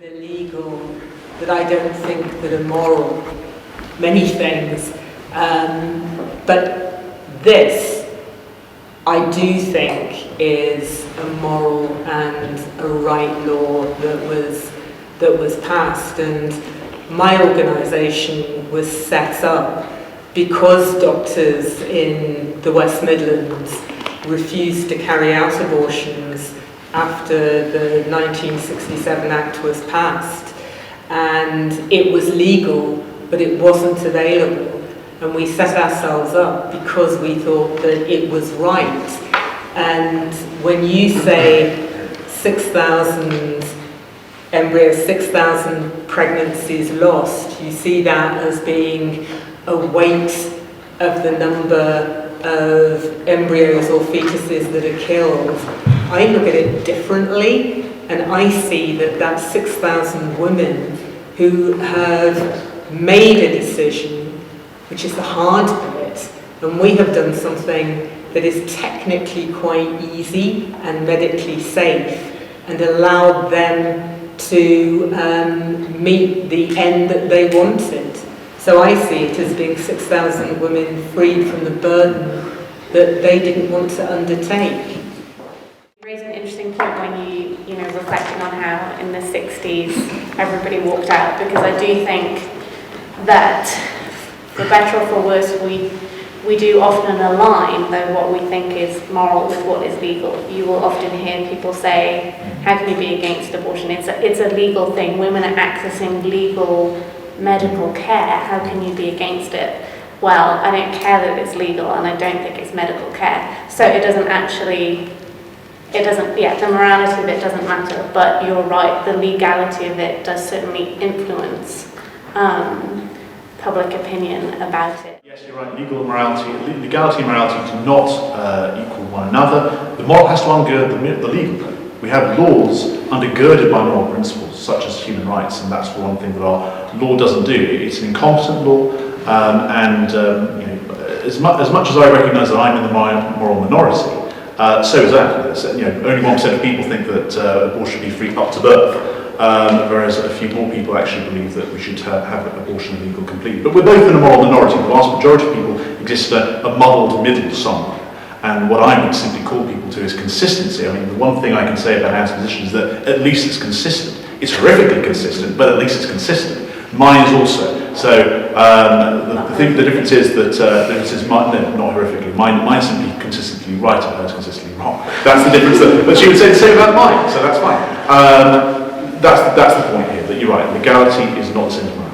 that are legal, that I don't think that are moral. Many things. But this, I do think, is a moral and a right law that was passed. And my organisation was set up because doctors in the West Midlands refused to carry out abortions after the 1967 Act was passed. And it was legal, but it wasn't available. And we set ourselves up because we thought that it was right. And when you say 6,000 embryos, 6,000 pregnancies lost, you see that as being a weight of the number of embryos or fetuses that are killed. I look at it differently, and I see that that's 6,000 women who have made a decision, which is the hard bit, and we have done something that is technically quite easy and medically safe, and allowed them to meet the end that they wanted. So I see it as being 6,000 women freed from the burden that they didn't want to undertake. You raised an interesting point when you reflecting on how in the 60s everybody walked out, because I do think that for better or for worse we do often align though what we think is moral with what is legal. You will often hear people say, how can you be against abortion? It's a legal thing. Women are accessing legal medical care. How can you be against it? Well, I don't care that it's legal, and I don't think it's medical care. So the morality of it doesn't matter, but you're right, the legality of it does certainly influence public opinion about it. Yes, you're right, legality and morality do not equal one another. The moral has to undergird the legal code. We have laws undergirded by moral principles, such as human rights, and that's one thing that our law doesn't do. It's an incompetent law, as much as I recognise that I'm in the moral minority, so is that. Only 1% of people think that abortion should be free up to birth, whereas a few more people actually believe that we should have abortion legal completely. But we're both in a moral minority. The vast majority of people exist in a muddled middle somewhere. And what I would simply call people to is consistency. I mean, the one thing I can say about Anne's position is that at least it's consistent. It's horrifically consistent, but at least it's consistent. Mine is also. So the difference is that not horrifically. Mine's simply consistently right and hers consistently wrong. That's the difference. But she would say the same about mine, so that's fine. That's the point here. That you're right. Legality is not the same as morality.